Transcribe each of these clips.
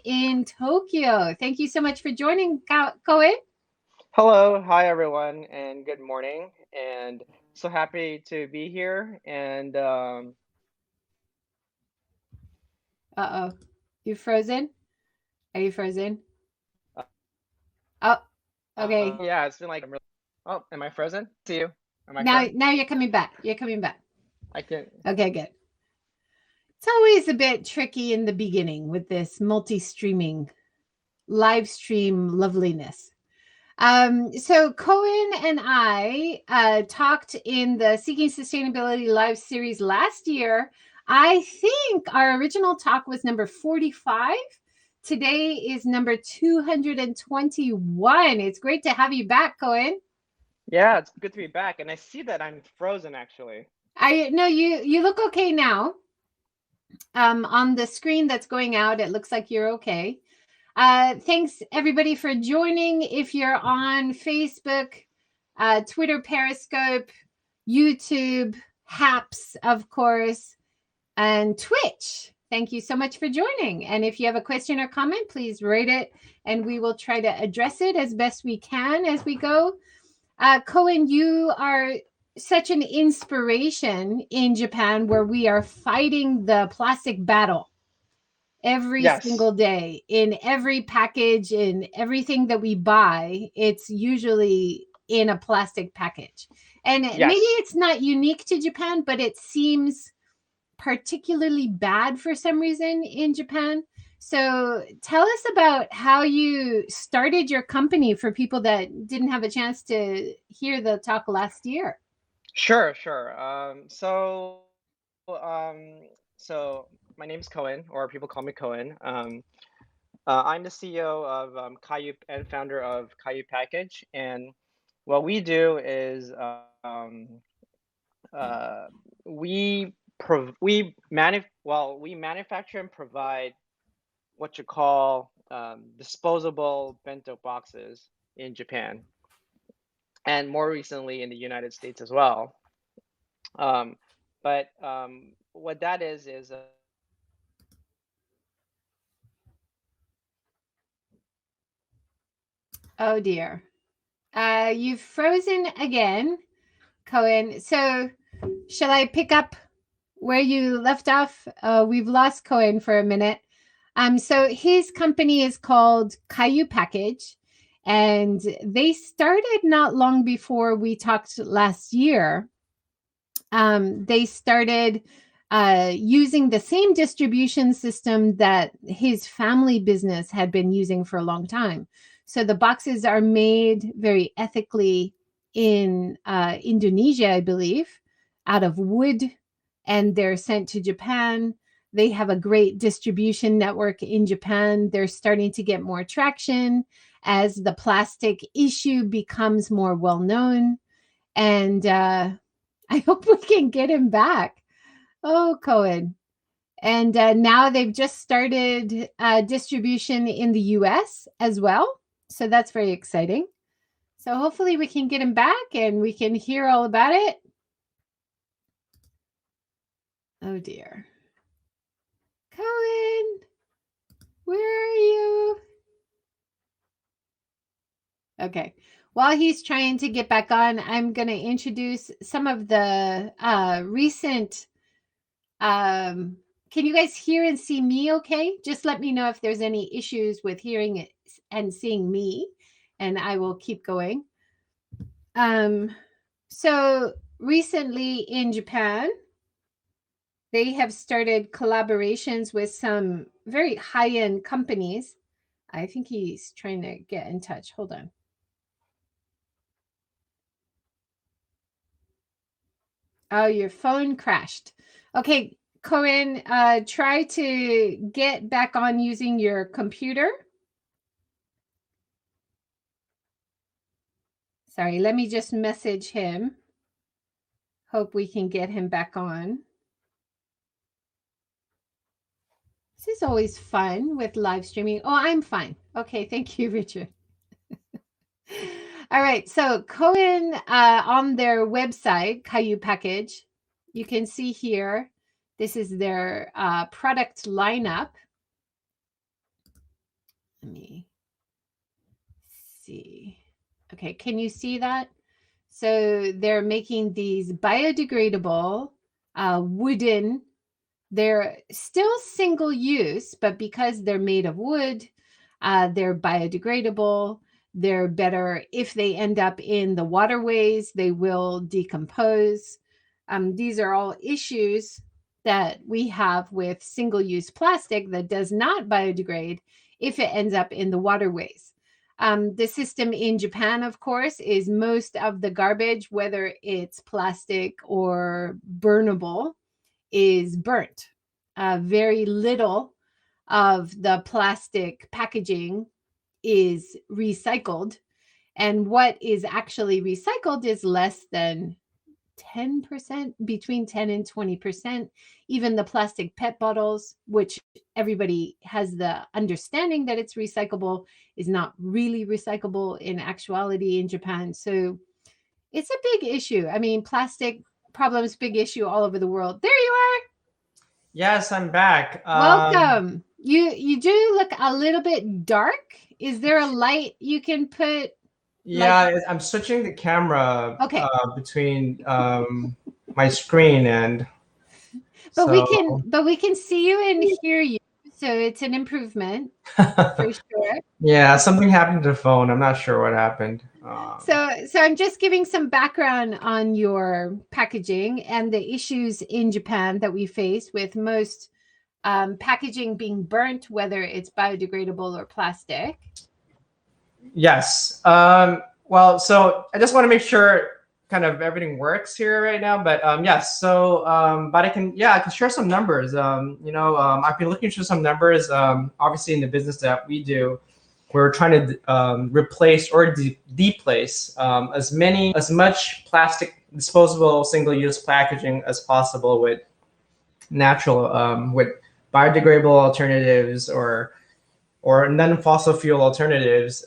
in Tokyo. Thank you so much for joining, Kowen. Hello, hi everyone, and good morning. And so happy to be here. And Uh-oh. You frozen? Are you frozen? Oh, yeah, okay. it's been like Oh, am I frozen? See you. Am I Now you're coming back. You're coming back. I can. Okay, good. It's always a bit tricky in the beginning with this multi-streaming live stream loveliness. So Cohen and I talked in the Seeking Sustainability Live series last year. I think our original talk was number 45. Today is number 221. It's great to have you back, Cohen. Yeah, it's good to be back. And I see that I'm frozen actually. I know you look okay now. On the screen that's going out, it looks like you're okay. Thanks everybody for joining. If you're on Facebook, Twitter, Periscope, YouTube, Haps, of course, and Twitch, thank you so much for joining. And if you have a question or comment, please write it and we will try to address it as best we can as we go. Cohen, you are such an inspiration in Japan where we are fighting the plastic battle every Yes. single day in every package, in everything that we buy. It's usually in a plastic package, and maybe Yes. it's not unique to Japan, but it seems particularly bad for some reason in Japan. So tell us about how you started your company for people that didn't have a chance to hear the talk last year. Sure. So my name's Cohen, or people call me Cohen. I'm the CEO of Kayu and founder of Kayu Package. And what we do is uh, we manufacture and provide what you call disposable bento boxes in Japan, and more recently in the United States as well. Um, but what that is Oh dear. You've frozen again, Cohen. So shall I pick up where you left off? We've lost Cohen for a minute. So his company is called Kayu Package, and they started not long before we talked last year. They started using the same distribution system that his family business had been using for a long time. So the boxes are made very ethically in Indonesia, I believe, out of wood, and they're sent to Japan. They have a great distribution network in Japan. They're starting to get more traction as the plastic issue becomes more well known. And I hope we can get him back. Oh, Cohen. And now they've just started distribution in the US as well. So that's very exciting. So hopefully we can get him back and we can hear all about it. Oh, dear. Cohen, where are you? Okay. While he's trying to get back on, I'm going to introduce some of the recent can you guys hear and see me okay? Just let me know if there's any issues with hearing it and seeing me, and I will keep going. Um, so recently in Japan, they have started collaborations with some very high-end companies. I think he's trying to get in touch. Hold on. Oh, your phone crashed. Okay, Corinne, try to get back on using your computer. Sorry, let me just message him. Hope we can get him back on. This is always fun with live streaming. Oh, I'm fine. Okay, thank you, Richard. All right, so Cohen on their website, Kayu Package, you can see here, this is their product lineup. Let me see. Okay, can you see that? So they're making these biodegradable wooden. They're still single use, but because they're made of wood, they're biodegradable. They're better if they end up in the waterways, they will decompose. These are all issues that we have with single use plastic that does not biodegrade if it ends up in the waterways. The system in Japan, of course, is most of the garbage, whether it's plastic or burnable, is burnt. Very little of the plastic packaging is recycled. And what is actually recycled is less than 10%, between 10 and 20%. Even the plastic PET bottles, which everybody has the understanding that it's recyclable, is not really recyclable in actuality in Japan. So it's a big issue. I mean, plastic problems, big issue all over the world. There you are. Yes, I'm back. Welcome. You do look a little bit dark. Is there a light you can put? Yeah, I'm switching the camera Okay. between my screen and. But we can see you and hear you, so it's an improvement for sure. Yeah, something happened to the phone. I'm not sure what happened. So I'm just giving some background on your packaging and the issues in Japan that we face with most packaging being burnt, whether it's biodegradable or plastic. Yes. Well, so I just want to make sure kind of everything works here right now. But yes. So, but I can share some numbers. I've been looking through some numbers. Obviously, in the business that we do, we're trying to replace or deplace as much plastic, disposable, single-use packaging as possible with natural, with biodegradable alternatives or non-fossil fuel alternatives.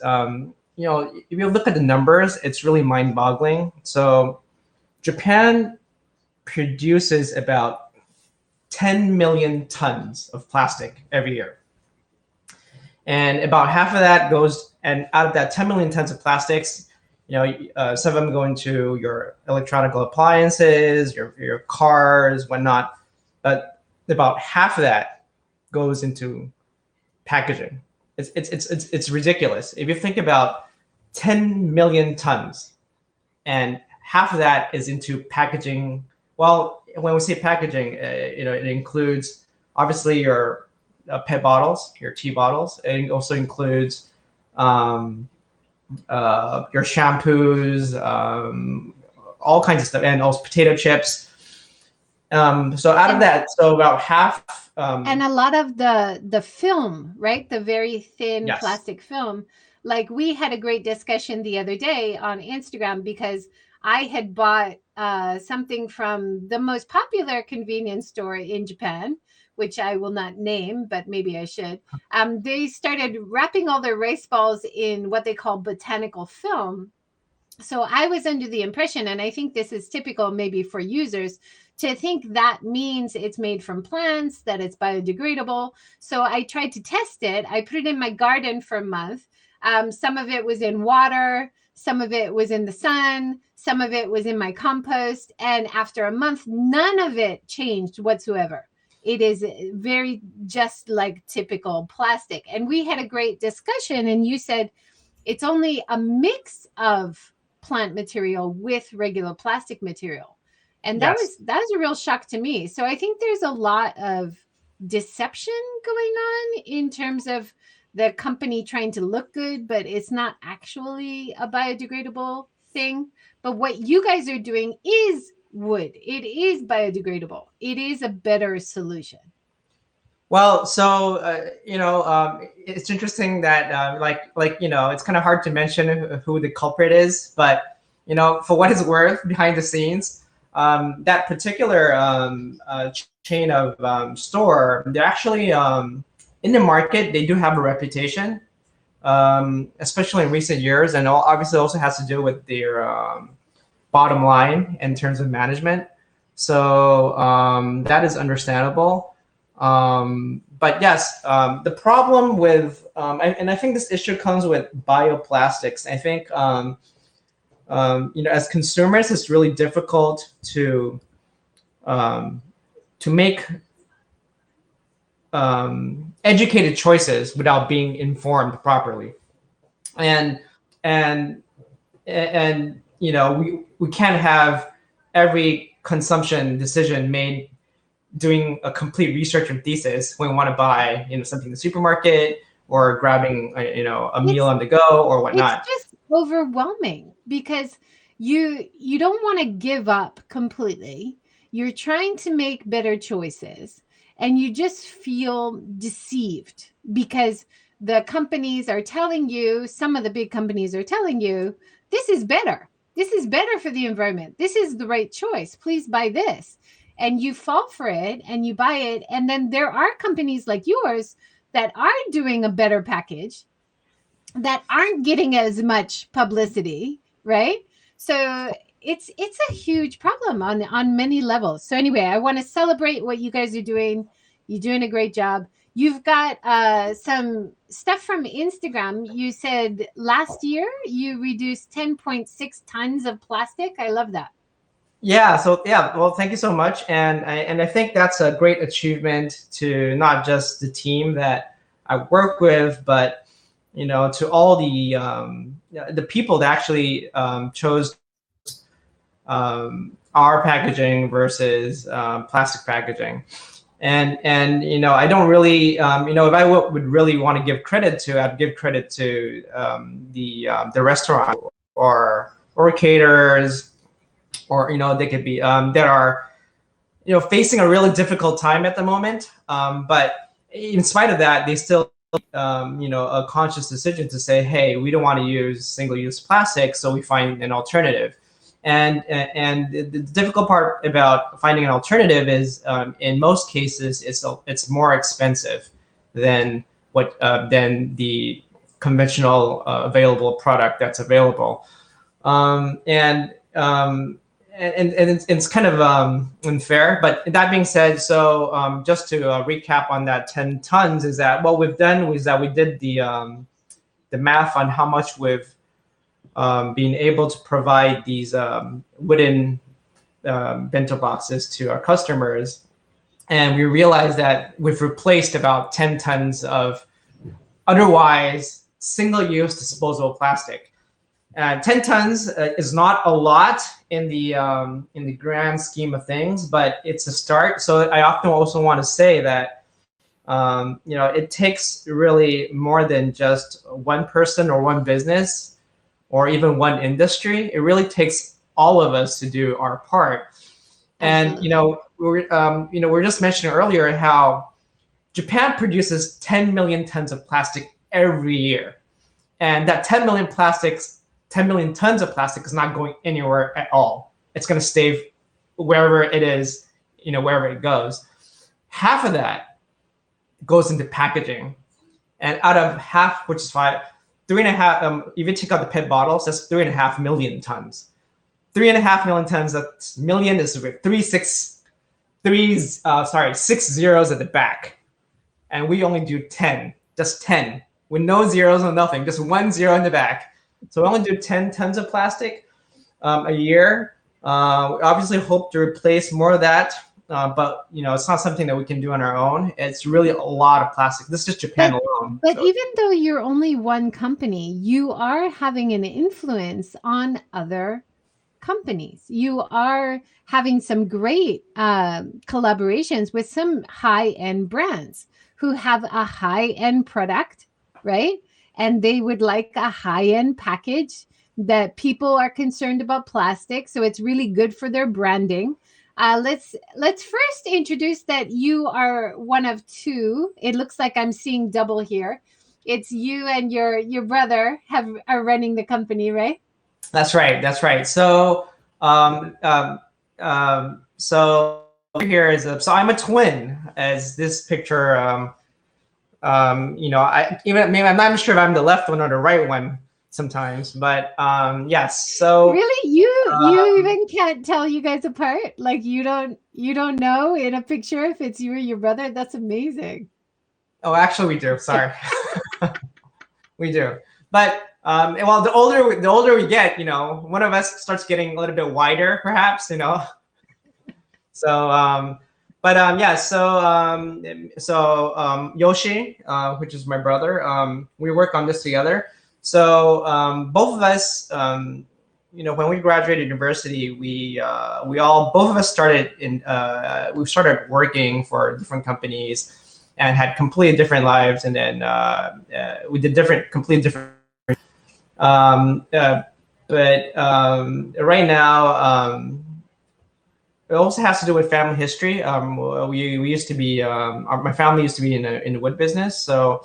If you look at the numbers, it's really mind-boggling. So Japan produces about 10 million tons of plastic every year. And about half of that goes, and out of that 10 million tons of plastics, some of them go into your electronic appliances, your cars, whatnot. But about half of that goes into packaging. It's ridiculous. If you think about 10 million tons and half of that is into packaging. Well, when we say packaging, it includes obviously your PET bottles, your tea bottles. It also includes your shampoos, all kinds of stuff, and also potato chips. So out of that, so about half. And a lot of the film, right? The very thin Yes. plastic film. Like we had a great discussion the other day on Instagram because I had bought something from the most popular convenience store in Japan, which I will not name, but maybe I should. They started wrapping all their rice balls in what they call botanical film. So I was under the impression, and I think this is typical maybe for users, to think that means it's made from plants, that it's biodegradable. So I tried to test it. I put it in my garden for a month. Some of it was in water, some of it was in the sun, some of it was in my compost. And after a month, none of it changed whatsoever. It is very just like typical plastic. And we had a great discussion, and you said it's only a mix of plant material with regular plastic material. And that was a real shock to me. So I think there's a lot of deception going on in terms of the company trying to look good, but it's not actually a biodegradable thing. But what you guys are doing is wood. It is biodegradable. It is a better solution. Well, so it's interesting that it's kind of hard to mention who the culprit is, but for what it's worth, behind the scenes, that particular chain of store, they're actually in the market. They do have a reputation, especially in recent years, and obviously also has to do with their bottom line in terms of management. So that is understandable. but yes, the problem with, and I think this issue comes with bioplastics. I think, as consumers, it's really difficult to make educated choices without being informed properly, and we can't have every consumption decision made doing a complete research and thesis when we want to buy something in the supermarket or grabbing a meal on the go or whatnot. It's just overwhelming because you don't want to give up completely. You're trying to make better choices and you just feel deceived because the companies are telling you, some of the big companies are telling you, this is better. This is better for the environment. This is the right choice. Please buy this. And you fall for it and you buy it. And then there are companies like yours that are doing a better package that aren't getting as much publicity, right? So it's a huge problem on many levels. So anyway, I want to celebrate what you guys are doing. You're doing a great job. You've got some stuff from Instagram. You said last year you reduced 10.6 tons of plastic. I love that. Yeah. So yeah. Well, thank you so much, and I think that's a great achievement to not just the team that I work with, but to all the people that actually chose our packaging versus plastic packaging. And I don't really, if I would really want to give credit to, I'd give credit to the restaurant or caterers, or they could be that are facing a really difficult time at the moment. But in spite of that, they still a conscious decision to say, hey, we don't want to use single-use plastic, so we find an alternative. And the difficult part about finding an alternative is, in most cases, it's more expensive than the conventional available product that's available. And it's kind of unfair. But that being said, so just to recap on that 10 tons, is that what we've done was that we did the math on how much we've been able to provide these wooden bento boxes to our customers. And we realized that we've replaced about 10 tons of otherwise single-use disposable plastic. 10 tons is not a lot in the grand scheme of things, but it's a start. So I often also want to say that it takes really more than just one person or one business or even one industry. It really takes all of us to do our part. And we're just mentioning earlier how Japan produces 10 million tons of plastic every year, and that 10 million tons of plastic is not going anywhere at all. It's going to stay wherever it is, wherever it goes. Half of that goes into packaging, and out of half, which is 3.5. If you take out the PET bottles, that's 3.5 million tons. 3.5 million tons. That's million is with 6 zeros at the back, and we only do 10, just 10, with no zeros or nothing, just 1 zero in the back. So we only do 10 tons of plastic a year. We obviously hope to replace more of that, but it's not something that we can do on our own. It's really a lot of plastic. This is just Japan alone. But even though you're only one company, you are having an influence on other companies. You are having some great collaborations with some high-end brands who have a high-end product, right? And they would like a high-end package that people are concerned about plastic. So it's really good for their branding. Let's first introduce that you are one of two. It looks like I'm seeing double here. It's you and your brother are running the company, right? That's right. So so here is so I'm a twin, as this picture. I'm not sure if I'm the left one or the right one sometimes, but yes. So really, you even can't tell you guys apart. Like you don't know in a picture if it's you or your brother. That's amazing. Oh, actually, we do. Sorry, we do. But well, the older we get, one of us starts getting a little bit wider, perhaps, So, yeah. So Yoshi, which is my brother, we work on this together. So both of us, when we graduated university, both of us started we started working for different companies and had completely different lives, and then we did completely different. But right now, it also has to do with family history. We used to be my family used to be in the wood business, so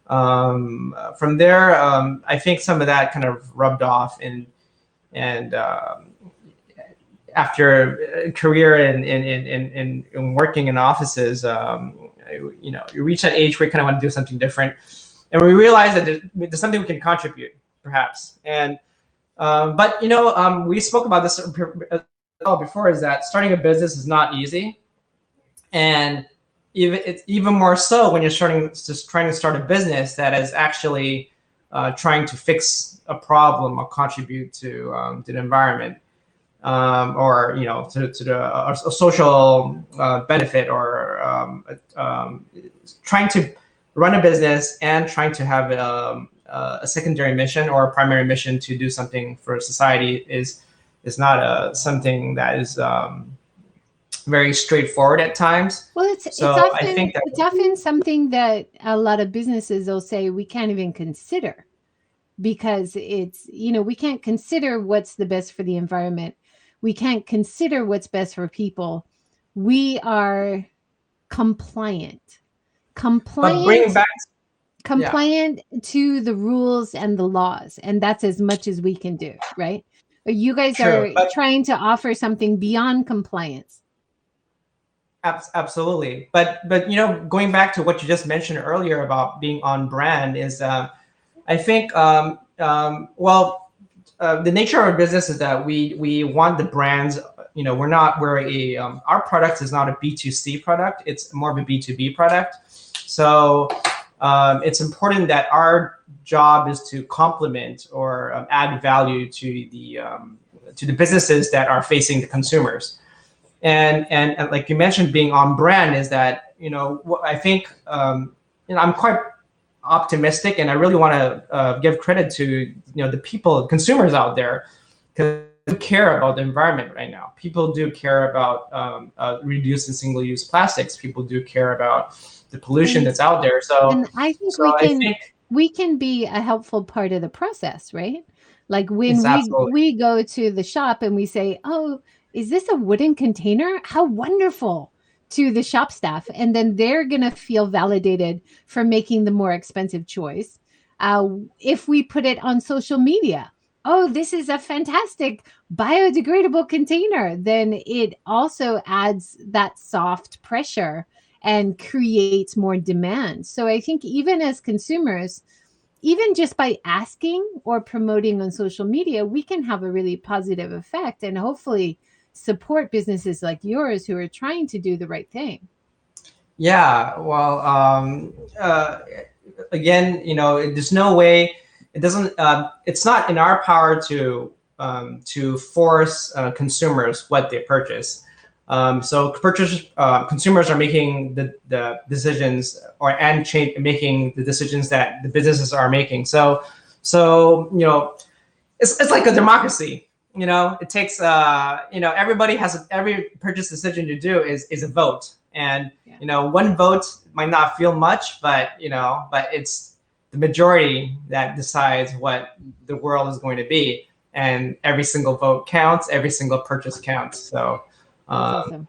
from there, I think some of that kind of rubbed off, and after a career in working in offices, you reach that age where you kind of want to do something different, and we realize that there's something we can contribute, perhaps. And but we spoke about this before, is that starting a business is not easy, and it's even more so when you're trying to start a business that is actually trying to fix a problem or contribute to the environment, or to a social benefit, or trying to run a business and trying to have a secondary mission or a primary mission to do something for society is not something that is very straightforward at times. Well, it's often something that a lot of businesses will say we can't even consider, because it's, we can't consider what's the best for the environment. We can't consider what's best for people. We are compliant But bringing back to the rules and the laws, and that's as much as we can do, right? You guys are trying to offer something beyond compliance. Absolutely, but going back to what you just mentioned earlier about being on brand is, I think, the nature of our business is that we want the brands. Our product is not a B2C product; it's more of a B2B product. So it's important that our job is to complement or add value to the businesses that are facing the consumers. And like you mentioned, being on brand is that, I think, I'm quite optimistic, and I really want to give credit to, the people, consumers out there, because they care about the environment right now. People do care about reducing single-use plastics. People do care about the pollution that's out there. So, and I think we can be a helpful part of the process, right? Like when we go to the shop and we say, "Oh, is this a wooden container? How wonderful," to the shop staff. And then they're going to feel validated for making the more expensive choice. If we put it on social media, "Oh, this is a fantastic biodegradable container," then it also adds that soft pressure and creates more demand. So I think even as consumers, even just by asking or promoting on social media, we can have a really positive effect and hopefully support businesses like yours who are trying to do the right thing. Yeah, well, again, there's no way. It doesn't. It's not in our power to force consumers what they purchase. So consumers are making the decisions, making the decisions that the businesses are making. So it's like a democracy. It takes every purchase decision you do is a vote, and one vote might not feel much, but it's the majority that decides what the world is going to be, and every single vote counts, every single purchase counts. So awesome.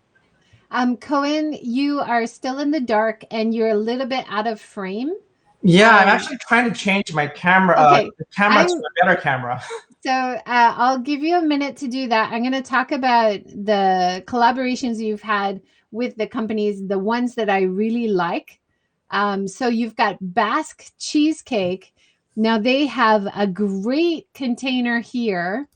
Kowen, you are still in the dark and you're a little bit out of frame. Yeah, I'm actually trying to change my camera, the camera to a better camera. So I'll give you a minute to do that. I'm going to talk about the collaborations you've had with the companies, the ones that I really like. So you've got Basque Cheesecake. Now they have a great container here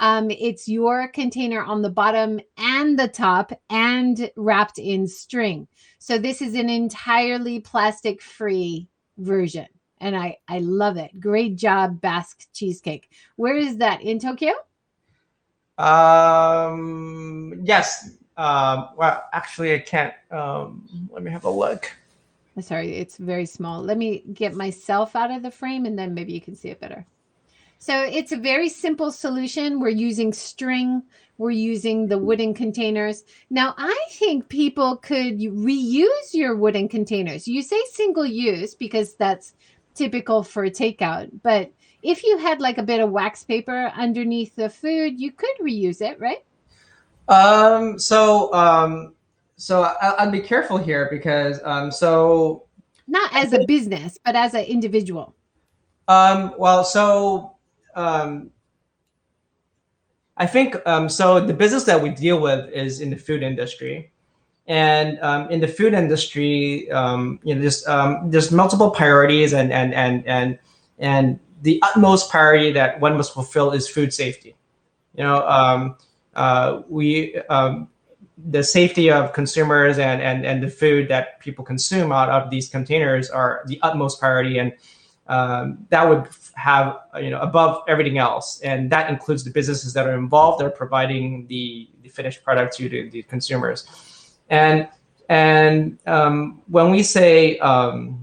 It's your container on the bottom and the top and wrapped in string. So this is an entirely plastic-free version. And I love it. Great job, Basque Cheesecake. Where is that? In Tokyo? Yes. Well, actually, I can't. Let me have a look. Sorry, it's very small. Let me get myself out of the frame and then maybe you can see it better. So it's a very simple solution. We're using string. We're using the wooden containers. Now, I think people could reuse your wooden containers. You say single use because that's typical for takeout. But if you had like a bit of wax paper underneath the food, you could reuse it, right? So I'll be careful here because so Not as a business, but as an individual. well, so I think so the business that we deal with is in the food industry, and in the food industry, there's multiple priorities, and the utmost priority that one must fulfill is food safety. The safety of consumers and the food that people consume out of these containers are the utmost priority, and that would have above everything else, and that includes the businesses that are involved. They're providing the finished product to the consumers, and when we say the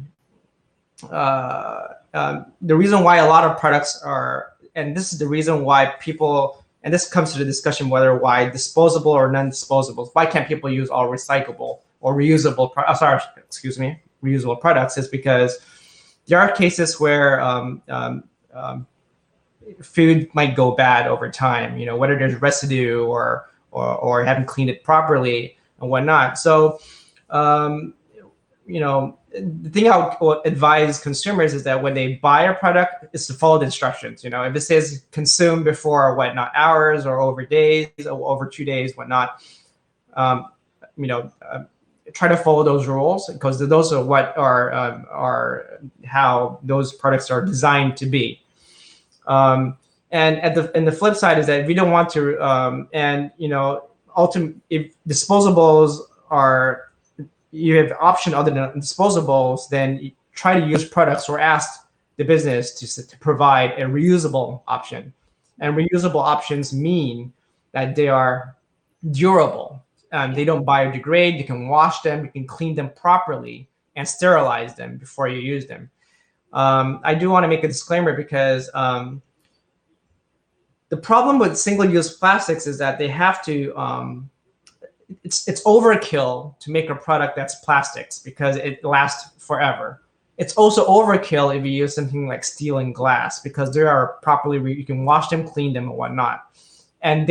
reason why a lot of products are, and this is the reason why people, and this comes to the discussion why disposable or non-disposable, why can't people use all recyclable or reusable reusable products, is because there are cases where food might go bad over time, whether there's residue or haven't cleaned it properly and whatnot. So, the thing I would advise consumers is that when they buy a product, is to follow the instructions. If it says consume before whatnot hours or over days or over 2 days, whatnot, try to follow those rules, because those are what are how those products are designed to be. And the flip side is that if you don't want to, if disposables are, you have option other than disposables, then you try to use products or ask the business to provide a reusable option. And reusable options mean that they are durable. They don't biodegrade. You can wash them. You can clean them properly and sterilize them before you use them. I do want to make a disclaimer because the problem with single-use plastics is that they have to. It's overkill to make a product that's plastics because it lasts forever. It's also overkill if you use something like steel and glass, because they are properly you can wash them, clean them, and whatnot. And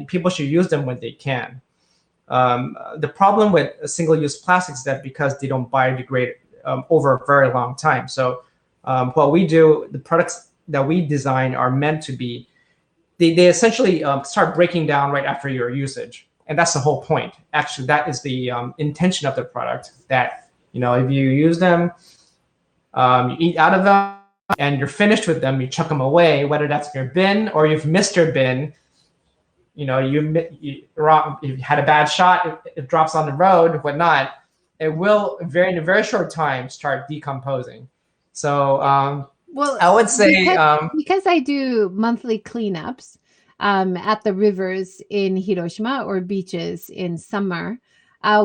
people should use them when they can. The problem with single-use plastics is that because they don't biodegrade over a very long time. So what we do, the products that we design are meant to be, they essentially start breaking down right after your usage. And that's the whole point. Actually, that is the intention of the product, that, if you use them, you eat out of them, and you're finished with them, you chuck them away, whether that's in your bin or you've missed your bin. You had a bad shot, it drops on the road, whatnot. It will in a very short time start decomposing. So well, I would say because I do monthly cleanups at the rivers in Hiroshima or beaches in summer,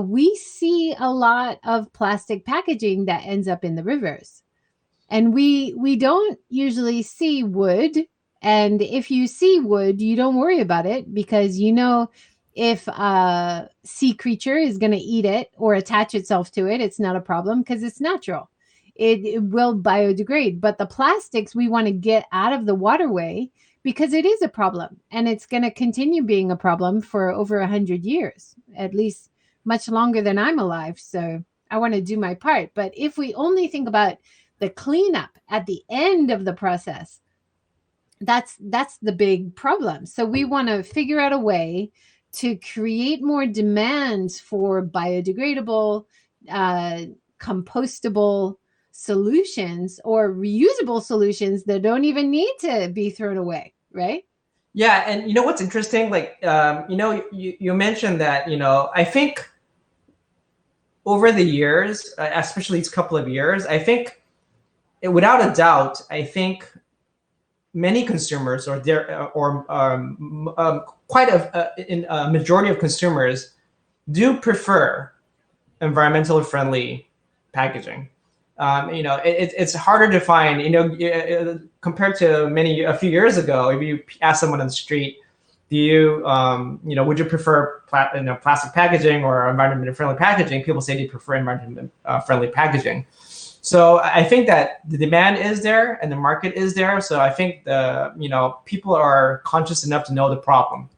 we see a lot of plastic packaging that ends up in the rivers, and we don't usually see wood. And if you see wood, you don't worry about it, because if a sea creature is going to eat it or attach itself to it, it's not a problem because it's natural. It will biodegrade. But the plastics we want to get out of the waterway, because it is a problem, and it's going to continue being a problem for over 100 years, at least much longer than I'm alive. So I want to do my part. But if we only think about the cleanup at the end of the process, that's the big problem. So we want to figure out a way to create more demands for biodegradable, compostable solutions or reusable solutions that don't even need to be thrown away, right? Yeah, and you know what's interesting? Like, you mentioned that, I think over the years, especially these couple of years, I think, without a doubt, I think many consumers, or quite a majority of consumers, do prefer environmentally friendly packaging. It's harder to find, compared to a few years ago. If you ask someone on the street, do you, would you prefer plastic packaging or environmentally friendly packaging? People say they prefer environmentally friendly packaging. So I think that the demand is there and the market is there. So I think people are conscious enough to know the problem.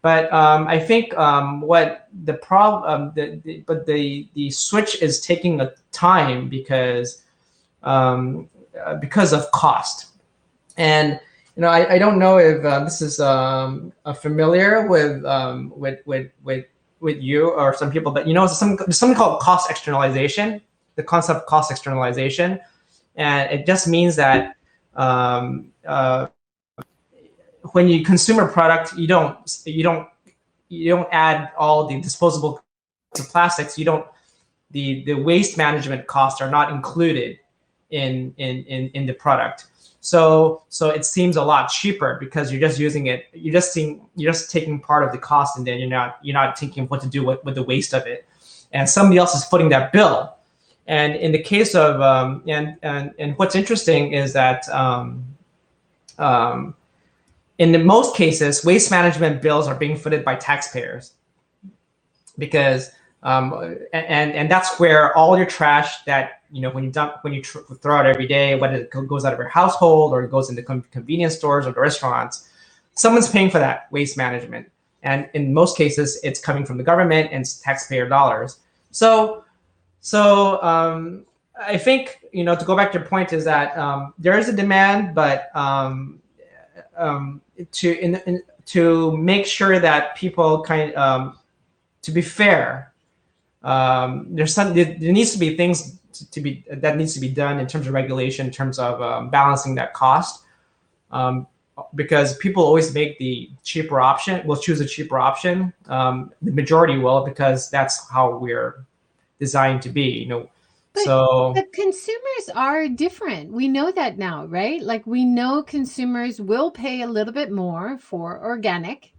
But I think what the problem, the switch is taking a time because of cost. And I don't know if this is familiar with you or some people, but there's something called cost externalization. The concept of cost externalization, and it just means that when you consume a product, you don't add all the disposable plastics. The waste management costs are not included in the product. So it seems a lot cheaper because you're just using it. You're just taking part of the cost, and then you're not thinking what to do with the waste of it, and somebody else is footing that bill. And in the case of and what's interesting is that in most cases, waste management bills are being footed by taxpayers, because and that's where all your trash that when you throw out every day, whether it goes out of your household or it goes into convenience stores or the restaurants, someone's paying for that waste management, and in most cases, it's coming from the government and it's taxpayer dollars. So I think to go back to your point is that there is a demand, but to make sure that people to be fair, there needs to be things that needs to be done in terms of regulation, in terms of balancing that cost, because people always make the cheaper option. Will choose a cheaper option. The majority will, because that's how we're designed to be. But So the consumers are different. We know that now, right? Like, we know consumers will pay a little bit more for organic.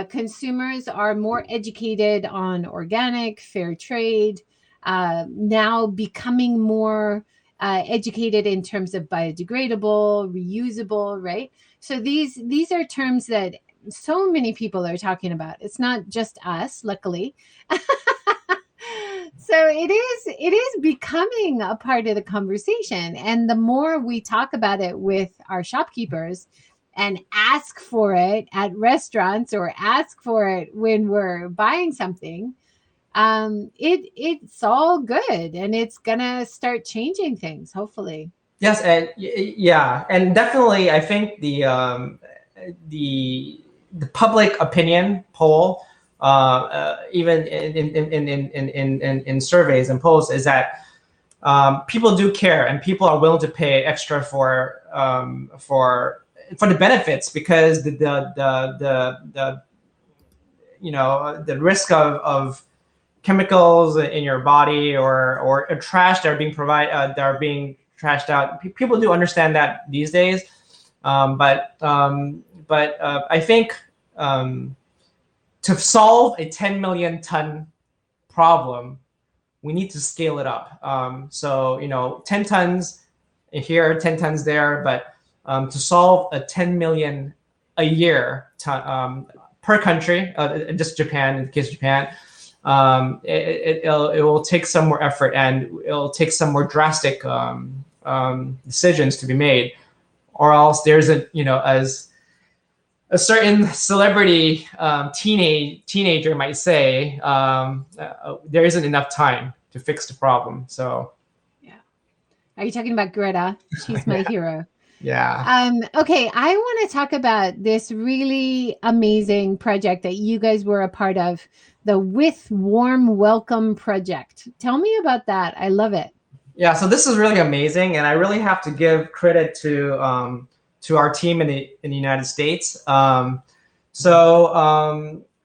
Consumers are more educated on organic, fair trade, now becoming more educated in terms of biodegradable, reusable, right? So these are terms that so many people are talking about. It's not just us, luckily. So it is becoming a part of the conversation, and the more we talk about it with our shopkeepers and ask for it at restaurants or ask for it when we're buying something, it's all good, and it's gonna start changing things, hopefully. yes, and yeah, and definitely, I think the public opinion poll, even in surveys and polls, is that people do care, and people are willing to pay extra for the benefits, because the risk of chemicals in your body, or trash that are being trashed out. People do understand that these days, but I think to solve a 10 million ton problem, we need to scale it up. So 10 tons here, 10 tons there, but to solve a 10 million a year per country, just Japan, in the case of Japan, it will take some more effort, and it'll take some more drastic decisions to be made, or else there's as a certain celebrity teenager might say, there isn't enough time to fix the problem. So, Yeah. Are you talking about Greta? She's my hero. Yeah. Okay, I want to talk about this really amazing project that you guys were a part of, the With Warm Welcome project. Tell me about that. I love it. Yeah, so this is really amazing, and I really have to give credit to to our team in the United States. Kayu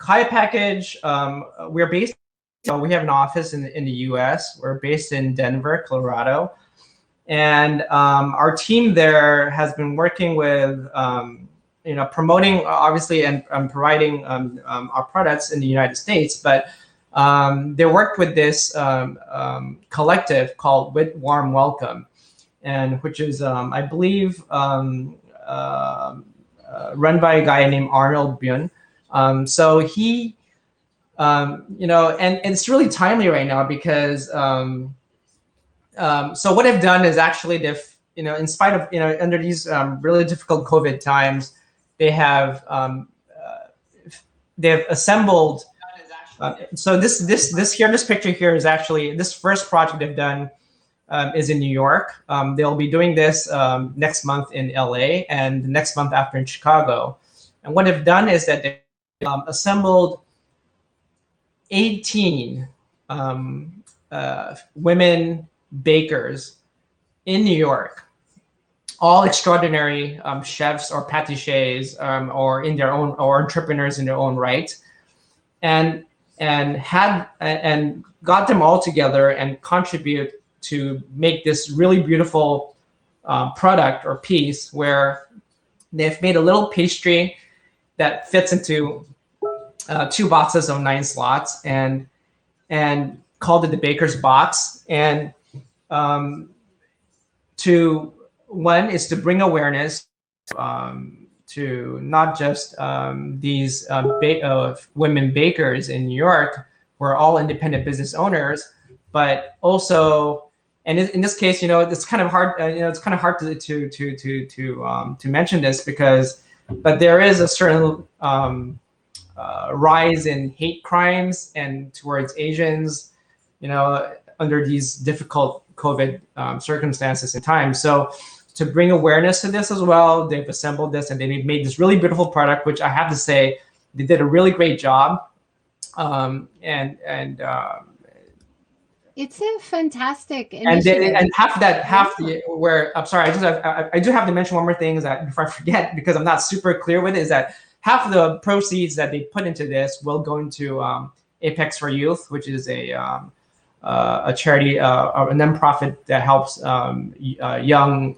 Package, we're based. We have an office in the U.S. We're based in Denver, Colorado, and our team there has been working with promoting obviously and providing our products in the United States, but they worked with this collective called With Warm Welcome, and which is I believe run by a guy named Arnold Byun. So he, and it's really timely right now because so what they've done is actually in spite of under these really difficult COVID times, they've assembled. So this picture here is actually this first project they've done is in New York. They'll be doing this next month in LA and the next month after in Chicago. And what they've done is that they assembled 18 women bakers in New York, all extraordinary chefs or pâtissiers or in their own or entrepreneurs in their own right, and got them all together and contribute to make this really beautiful product or piece where they've made a little pastry that fits into 2 boxes of 9 slots and called it the baker's box. And one is to bring awareness to not just these women bakers in New York who are all independent business owners, but also, and in this case, it's kind of hard. It's kind of hard to mention this but there is a certain rise in hate crimes and towards Asians, under these difficult COVID circumstances and times. So to bring awareness to this as well, they've assembled this and they made this really beautiful product, which I have to say they did a really great job. It's a fantastic initiative. And I do have to mention one more thing is that before I forget, because I'm not super clear with it, is that half of the proceeds that they put into this will go into Apex for Youth, which is a charity, a nonprofit that helps young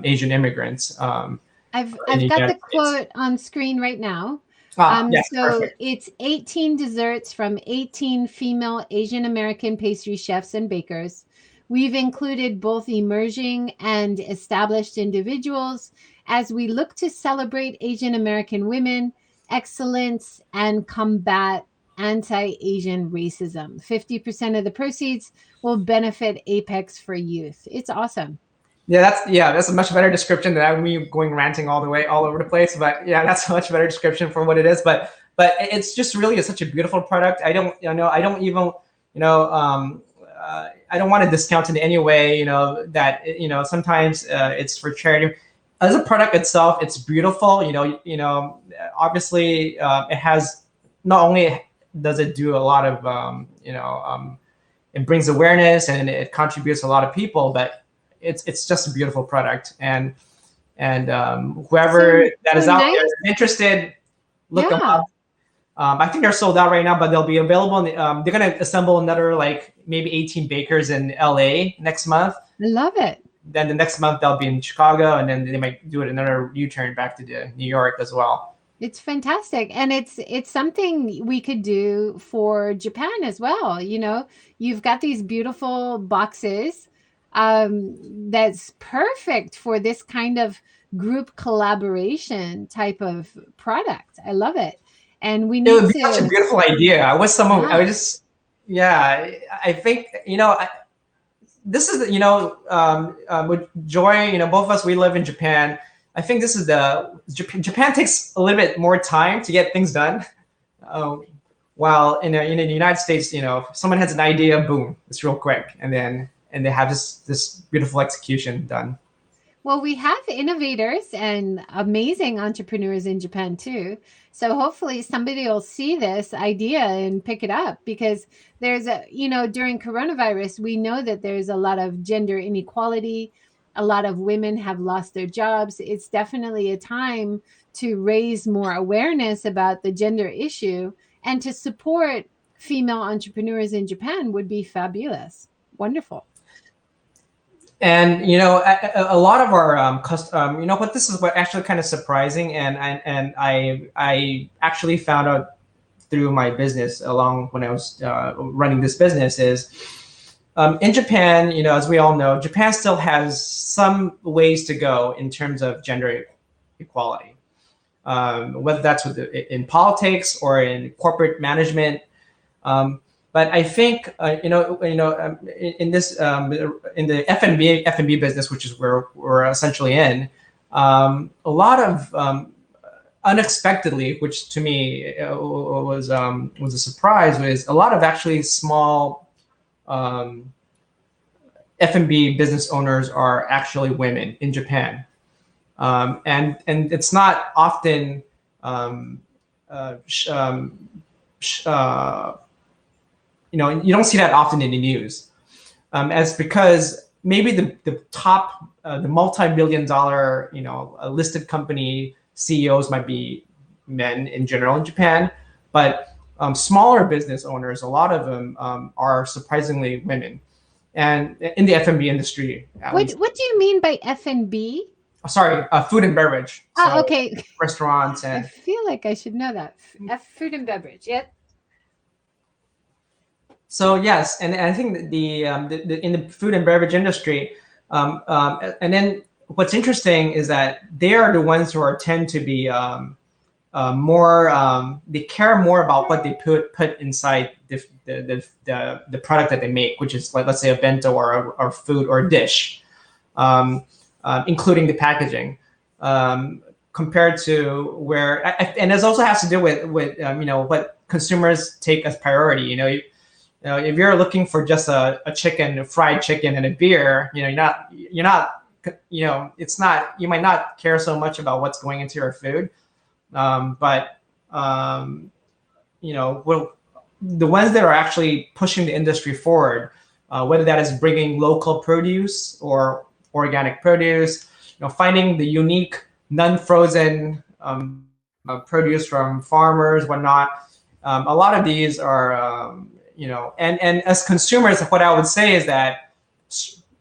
Asian immigrants. I've got the quote on screen right now. Yes, so perfect. It's 18 desserts from 18 female Asian American pastry chefs and bakers. We've included both emerging and established individuals as we look to celebrate Asian American women, excellence, and combat anti-Asian racism. 50% of the proceeds will benefit Apex for Youth. It's awesome. Yeah, that's a much better description than me going ranting all over the place. But yeah, that's a much better description for what it is. But it's just really such a beautiful product. I don't want to discount in any way. That sometimes it's for charity. As a product itself, it's beautiful. Obviously, it has not only does it do a lot of it brings awareness and it contributes a lot of people, but it's just a beautiful product, and whoever that is out there interested, look them up. I think they're sold out right now, but they'll be available. They're going to assemble another maybe 18 bakers in LA next month. I love it. Then the next month they'll be in Chicago, and then they might do another U-turn back to New York as well. It's fantastic. And it's something we could do for Japan as well. You've got these beautiful boxes that's perfect for this kind of group collaboration type of product. I love it. And we need to. Such a beautiful idea. I think, this is, with Joy, both of us, we live in Japan. I think this is Japan takes a little bit more time to get things done. While in the United States, if someone has an idea, boom, it's real quick. And they have this beautiful execution done. Well, we have innovators and amazing entrepreneurs in Japan too. So hopefully somebody will see this idea and pick it up, because there's during coronavirus, we know that there's a lot of gender inequality A lot of women have lost their jobs. It's definitely a time to raise more awareness about the gender issue, and to support female entrepreneurs in Japan would be fabulous. Wonderful. And a lot of our but this is what actually kind of surprising, and I actually found out through my business along when I was running this business is in Japan, as we all know, Japan still has some ways to go in terms of gender equality, whether that's in politics or in corporate management. But I think in this in the F&B business, which is where we're essentially in, a lot of unexpectedly, which to me was a surprise, was a lot of actually small F&B business owners are actually women in Japan, and it's not often. You don't see that often in the news, as because maybe the top, the multi-million-dollar, listed company CEOs might be men in general in Japan, but smaller business owners, a lot of them are surprisingly women, and in the F&B industry. What do you mean by F&B? Sorry, food and beverage. Oh, okay. Restaurants and. I feel like I should know that. Food and beverage. Yep. So yes, and I think that the in the food and beverage industry, and then what's interesting is that they are the ones who tend to be more. They care more about what they put inside the product that they make, which is like, let's say a bento or food or a dish, including the packaging, compared to where, and this also has to do with what consumers take as priority. If you're looking for just a fried chicken and a beer, you're not, it's not, you might not care so much about what's going into your food. But the ones that are actually pushing the industry forward, whether that is bringing local produce or organic produce, finding the unique non-frozen produce from farmers, whatnot. A lot of these are, and as consumers, what I would say is that,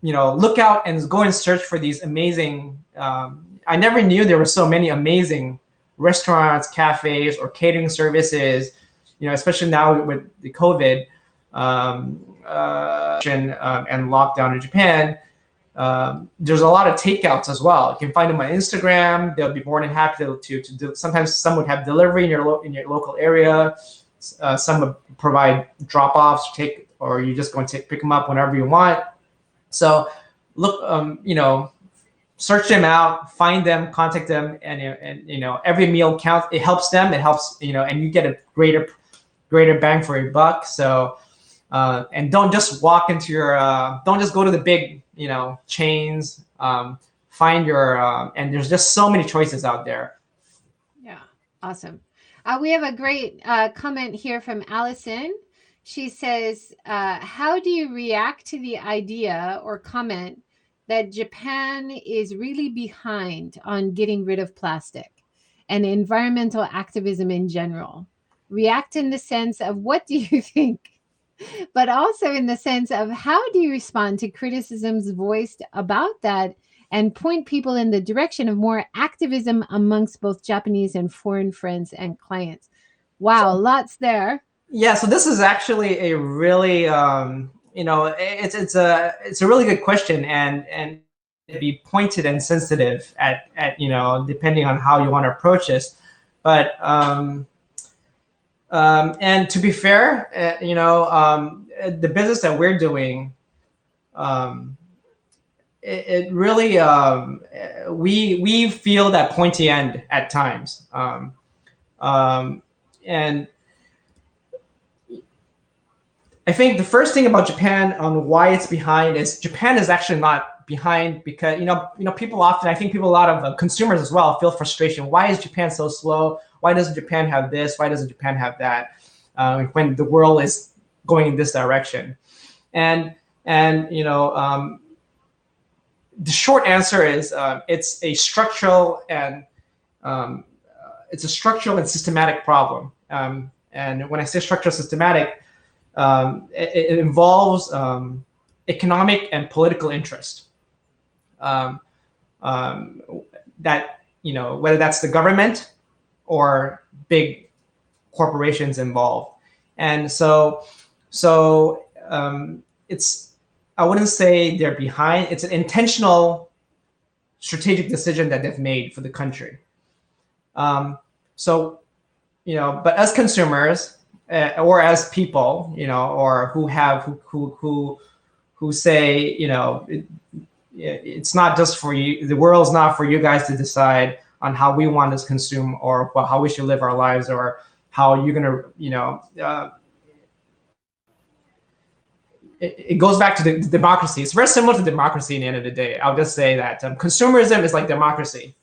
look out and go and search for these amazing. I never knew there were so many amazing restaurants, cafes, or catering services. Especially now with the COVID and lockdown in Japan. There's a lot of takeouts as well. You can find them on Instagram. They'll be more than happy to do. Sometimes some would have delivery in your local area. Some would provide drop-offs, or you just go and pick them up whenever you want. So look, search them out, find them, contact them, and every meal counts. It helps them. It helps, and you get a greater bang for your buck. So and don't just walk into don't just go to the big chains. Find your and there's just so many choices out there. Yeah, awesome. We have a great comment here from Allison. She says, how do you react to the idea or comment that Japan is really behind on getting rid of plastic and environmental activism in general? React in the sense of what do you think, but also in the sense of how do you respond to criticisms voiced about that and point people in the direction of more activism amongst both Japanese and foreign friends and clients? Wow, lots there. Yeah, so this is actually a really, it's a really good question, and be pointed and sensitive at depending on how you want to approach this. But and to be fair, the business that we're doing, it really we feel that pointy end at times, and I think the first thing about Japan on why it's behind is Japan is actually not behind because people often, I think a lot of consumers as well feel frustration. Why is Japan so slow? Why doesn't Japan have this? Why doesn't Japan have that? When the world is going in this direction, and the short answer is it's a structural and systematic problem. And when I say structural systematic, it involves economic and political interest. That, whether that's the government or big corporations involved. And so it's, I wouldn't say they're behind. It's an intentional strategic decision that they've made for the country. But as consumers or as people, or who say, it's not just for you, the world's not for you guys to decide on how we want to consume or how we should live our lives or how you're going to, it goes back to the democracy. It's very similar to democracy in the end of the day. I'll just say that consumerism is like democracy.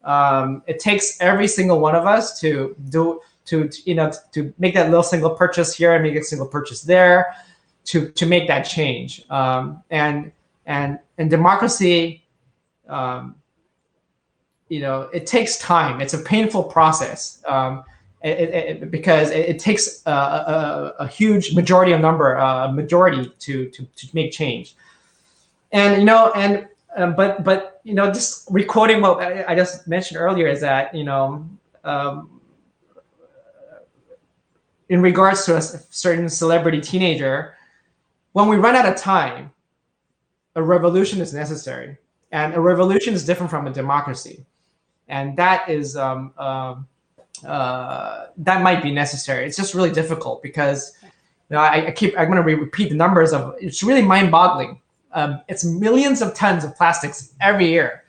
It takes every single one of us to make that little single purchase here and make a single purchase there to make that change. And democracy, it takes time. It's a painful process. Because it takes a huge majority to make change, and but just recording what I just mentioned earlier is that in regards to a certain celebrity teenager, when we run out of time, a revolution is necessary, and a revolution is different from a democracy, and that is that might be necessary. It's just really difficult because I'm going to repeat the numbers of, it's really mind-boggling. It's millions of tons of plastics every year,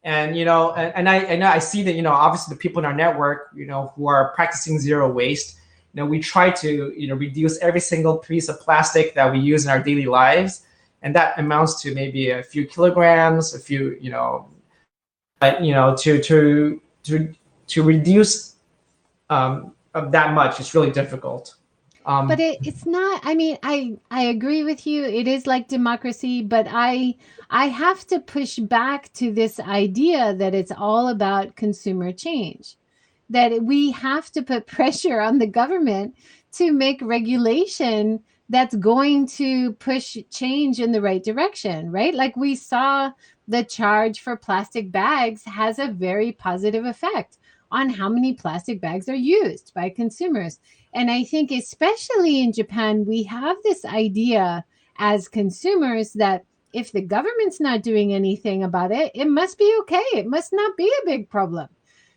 and I see that obviously the people in our network who are practicing zero waste. We try to reduce every single piece of plastic that we use in our daily lives, and that amounts to maybe a few kilograms, a few but to reduce of that much, it's really difficult. But it's not. I mean, I agree with you. It is like democracy, but I have to push back to this idea that it's all about consumer change, that we have to put pressure on the government to make regulation that's going to push change in the right direction, right? Like we saw the charge for plastic bags has a very positive effect on how many plastic bags are used by consumers. And I think especially in Japan, we have this idea as consumers that if the government's not doing anything about it, it must be okay. It must not be a big problem.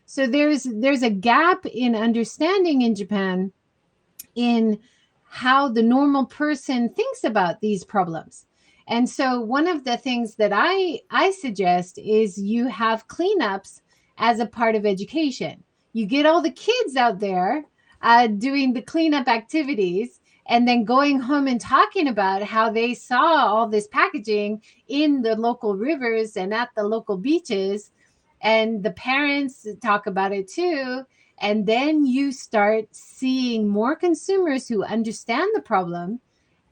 So there's a gap in understanding in Japan in how the normal person thinks about these problems. And so one of the things that I suggest is you have cleanups as a part of education. You get all the kids out there doing the cleanup activities and then going home and talking about how they saw all this packaging in the local rivers and at the local beaches. And the parents talk about it too. And then you start seeing more consumers who understand the problem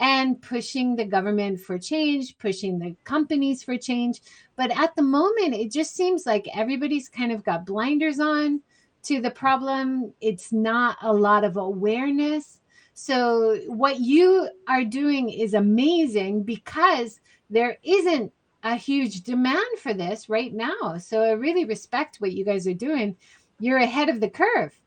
and pushing the government for change, pushing the companies for change. But at the moment, it just seems like everybody's kind of got blinders on to the problem. It's not a lot of awareness. So what you are doing is amazing because there isn't a huge demand for this right now. So I really respect what you guys are doing. You're ahead of the curve.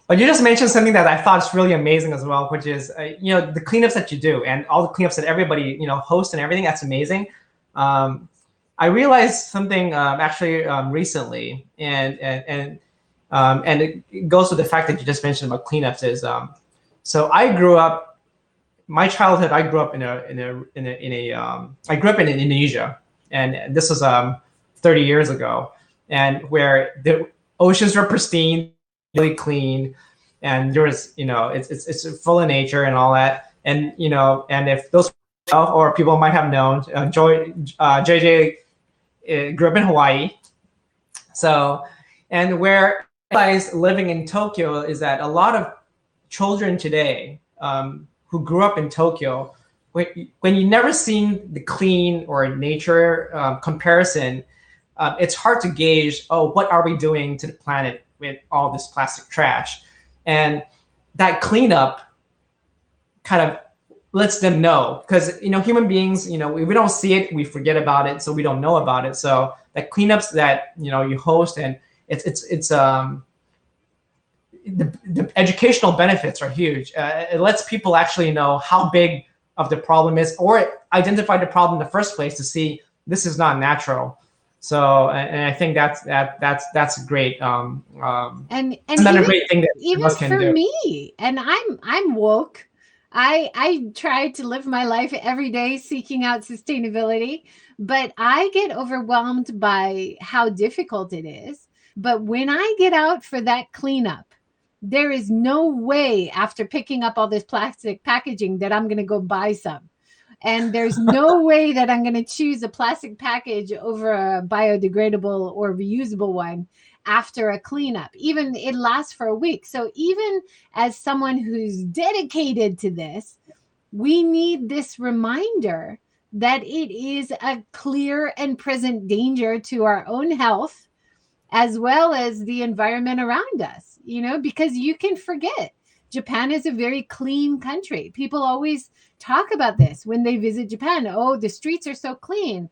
But you just mentioned something that I thought is really amazing as well, which is the cleanups that you do and all the cleanups that everybody hosts and everything. That's amazing. I realized something actually recently, and it goes with the fact that you just mentioned about cleanups. Is so I grew up, my childhood. I grew up I grew up in Indonesia, and this was 30 years ago, and where the oceans were pristine, really clean, and there was it's full of nature and all that, and and if those or people might have known, JJ grew up in Hawaii, so and where I realized living in Tokyo is that a lot of children today who grew up in Tokyo when you never seen the clean or nature comparison, it's hard to gauge, oh, what are we doing to the planet with all this plastic trash? And that cleanup kind of lets them know, because human beings, we don't see it, we forget about it, so we don't know about it. So the cleanups that you host, and it's the educational benefits are huge. It lets people actually know how big of the problem is, or identify the problem in the first place to see this is not natural. So, and I think that's great. And another great thing that even can for do. me, and I'm woke. I try to live my life every day seeking out sustainability, but I get overwhelmed by how difficult it is. But when I get out for that cleanup, there is no way after picking up all this plastic packaging that I'm going to go buy some. And there's no way that I'm going to choose a plastic package over a biodegradable or reusable one after a cleanup. Even it lasts for a week. So even as someone who's dedicated to this, we need this reminder that it is a clear and present danger to our own health as well as the environment around us, because you can forget. Japan is a very clean country. People always talk about this when they visit Japan. Oh, the streets are so clean.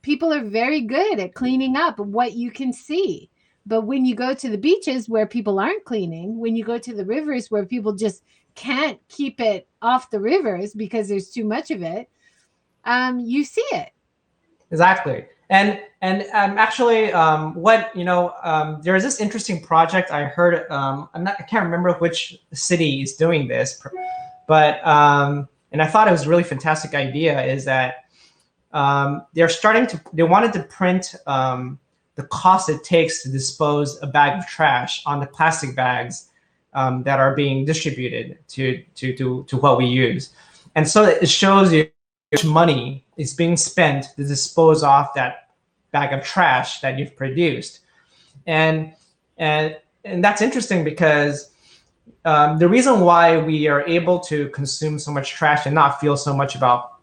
People are very good at cleaning up what you can see. But when you go to the beaches where people aren't cleaning, when you go to the rivers where people just can't keep it off the rivers because there's too much of it, you see it. Exactly. And actually, there's this interesting project I heard. I can't remember which city is doing this, but and I thought it was a really fantastic idea. Is that they wanted to print the cost it takes to dispose a bag of trash on the plastic bags that are being distributed to what we use, and so it shows you how much money is being spent to dispose off that bag of trash that you've produced. And that's interesting because the reason why we are able to consume so much trash and not feel so much about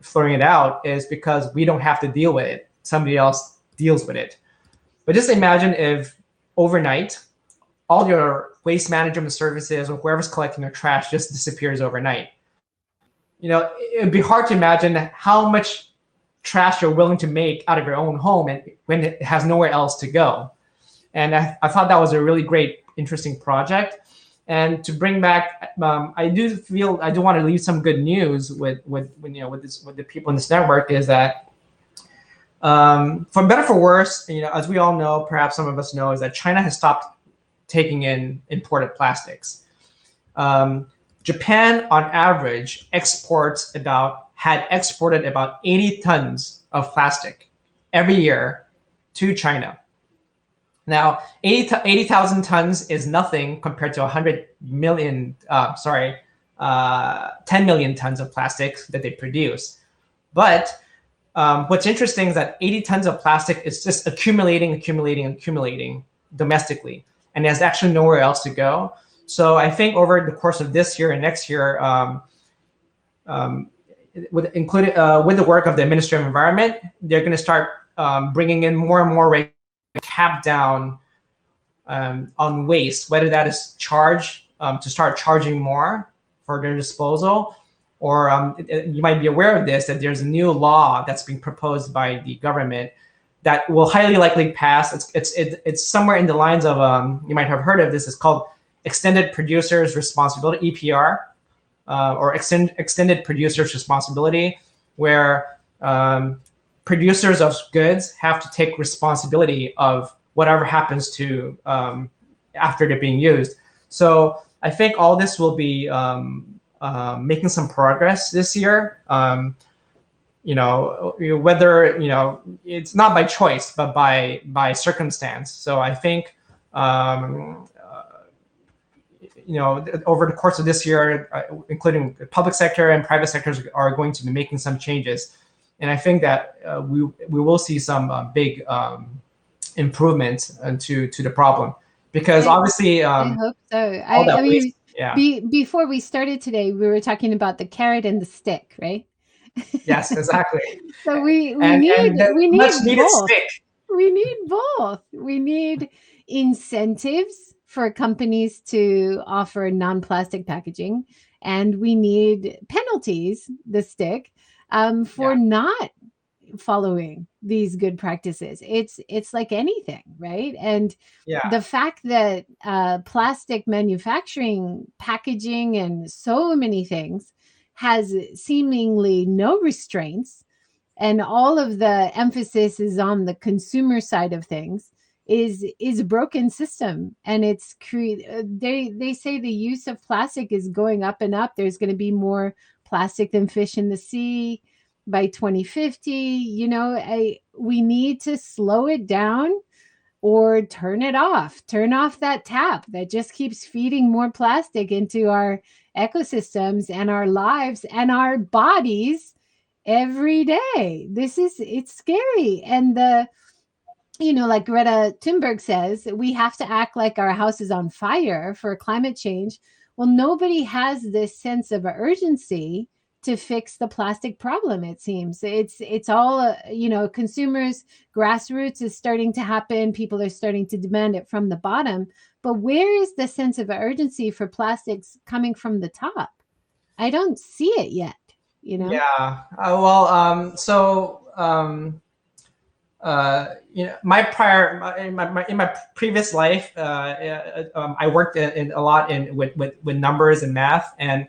throwing it out is because we don't have to deal with it. Somebody else deals with it. But just imagine if overnight, all your waste management services or whoever's collecting your trash just disappears overnight. It'd be hard to imagine how much trash you're willing to make out of your own home and when it has nowhere else to go. And I thought that was a really great, interesting project. And to bring back, I do want to leave some good news with the people in this network, is that for better or for worse, as we all know, perhaps some of us know, is that China has stopped taking in imported plastics. Japan, on average, had exported about 80 tons of plastic every year to China. Now, 80,000 tons is nothing compared to 10 million tons of plastics that they produce. But what's interesting is that 80 tons of plastic is just accumulating domestically, and there's actually nowhere else to go. So I think over the course of this year and next year, with the work of the Ministry of Environment, they're going to start bringing in more and more regulation to cap down on waste, whether that is to start charging more for their disposal, or you might be aware of this, that there's a new law that's being proposed by the government that will highly likely pass. It's somewhere in the lines of, you might have heard of this, it's called Extended Producers Responsibility, EPR, or extended producers responsibility, where producers of goods have to take responsibility of whatever happens to after they're being used. So I think all this will be making some progress this year. Whether it's not by choice but by circumstance. So I think over the course of this year, including the public sector and private sectors, are going to be making some changes. And I think that we will see some big improvements to the problem, because obviously I hope so. Yeah. Before we started today, we were talking about the carrot and the stick, right? Yes, exactly. So we And the we much need needed both. stick. We need both. We need incentives for companies to offer non-plastic packaging, and we need penalties, the stick, for Yeah. not following these good practices. It's like anything, right? And Yeah. the fact that plastic manufacturing, packaging, and so many things has seemingly no restraints, and all of the emphasis is on the consumer side of things, is a broken system. And they say the use of plastic is going up and up. There's going to be more plastic than fish in the sea by 2050. We need to slow it down or turn off that tap that just keeps feeding more plastic into our ecosystems and our lives and our bodies every day. It's scary. And like Greta Thunberg says, we have to act like our house is on fire for climate change. Well, nobody has this sense of urgency to fix the plastic problem. It seems it's all consumers, grassroots is starting to happen. People are starting to demand it from the bottom. But where is the sense of urgency for plastics coming from the top? I don't see it yet. Yeah. Well, in my previous life, I worked in a lot with numbers and math, and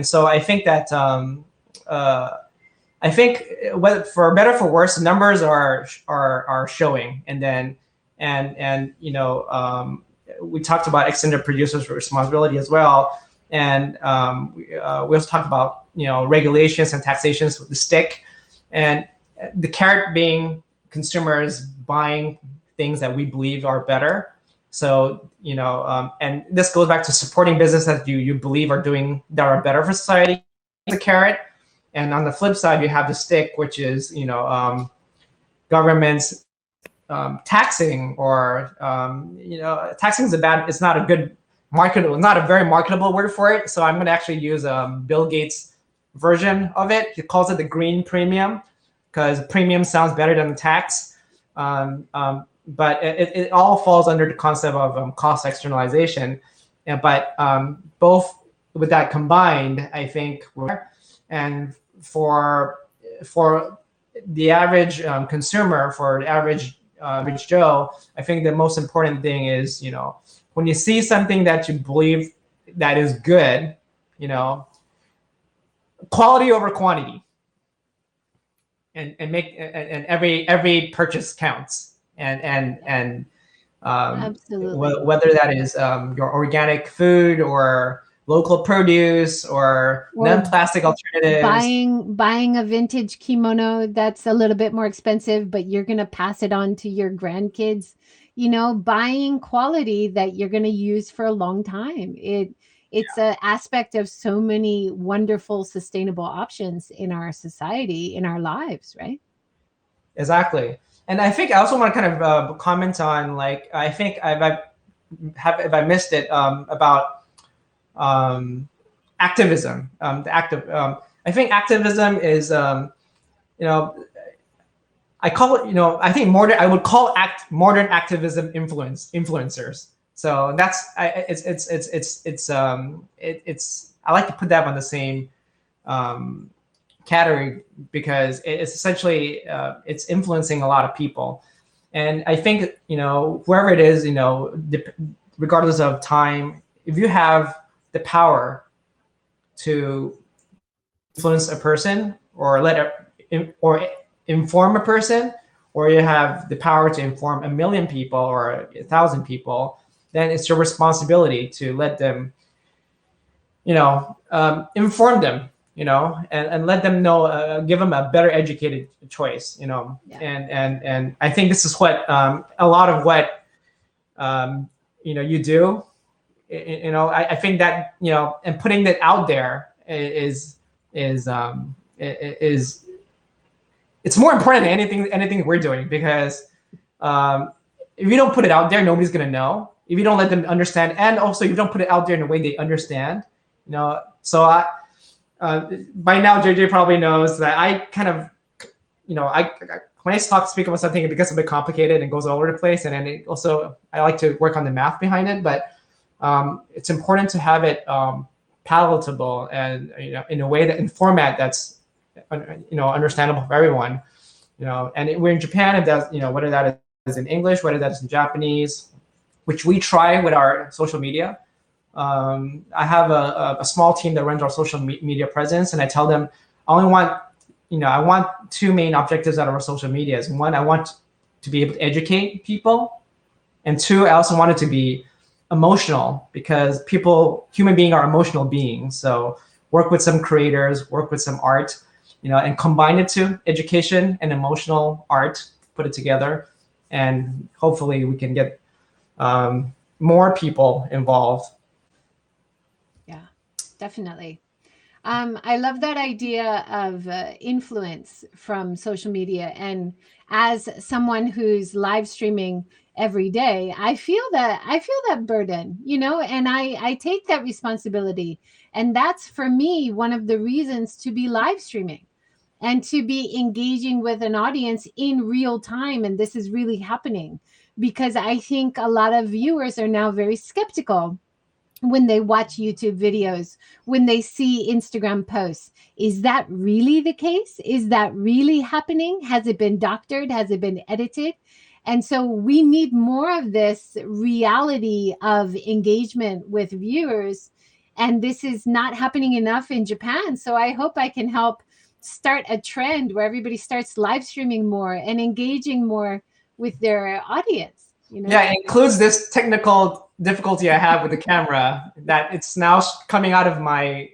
so I think that I think whether for better or for worse, numbers are showing, and we talked about extended producers responsibility as well, and we also talked about regulations and taxations with the stick, and the carrot being consumers buying things that we believe are better. So and this goes back to supporting business that you believe are doing that are better for society. The carrot, and on the flip side, you have the stick, which is governments taxing, or taxing is it's not a good not a very marketable word for it. So I'm going to actually use Bill Gates' version of it. He calls it the green premium, because premium sounds better than the tax. But it all falls under the concept of cost externalization. But both with that combined, I think, and for the average consumer, for the average Joe, I think the most important thing is, when you see something that you believe that is good, quality over quantity, and every purchase counts, and Absolutely. whether that is your organic food or local produce or non-plastic alternatives. Buying a vintage kimono that's a little bit more expensive, but you're going to pass it on to your grandkids. Buying quality that you're going to use for a long time. It's an aspect of so many wonderful sustainable options in our society, in our lives, right? Exactly. And I think I also want to kind of comment on, like, I think if I missed it, about activism. I think activism is, I call it, I think I would call modern activism influencers. So that's, I like to put that on the same category, because it's essentially it's influencing a lot of people. And I think whoever it is, regardless of time, if you have the power to influence a person, or or inform a person, or you have the power to inform 1,000,000 people or 1,000 people, then it's your responsibility to let them, inform them, and let them know, give them a better educated choice, Yeah. and I think this is what a lot of what you do. I think that, and putting that out there is it's more important than anything we're doing, because if you don't put it out there, nobody's gonna know. if you don't let them understand, and also you don't put it out there in a way they understand, So by now JJ probably knows that I kind of, I when I speak about something, it gets a bit complicated and goes all over the place, and then I like to work on the math behind it, but it's important to have it palatable and in a way in format that's understandable for everyone. And we're in Japan, and that's whether that is in English, whether that is in Japanese, which we try with our social media. I have a small team that runs our social media presence, and I tell them I only want, I want two main objectives out of our social media. One, I want to be able to educate people, and two, I also want it to be emotional, because human beings are emotional beings. So work with some creators, work with some art, and combine it to education and emotional art, put it together, and hopefully we can get more people involved. Yeah, definitely. I love that idea of influence from social media. And as someone who's live streaming every day, I feel that burden, and I take that responsibility. And that's for me one of the reasons to be live streaming and to be engaging with an audience in real time. And this is really happening because I think a lot of viewers are now very skeptical when they watch YouTube videos, when they see Instagram posts. Is that really the case? Is that really happening? Has it been doctored? Has it been edited? And so we need more of this reality of engagement with viewers. And this is not happening enough in Japan. So I hope I can help start a trend where everybody starts live streaming more and engaging more with their audience. Yeah, it includes this technical difficulty I have with the camera, that it's now coming out of my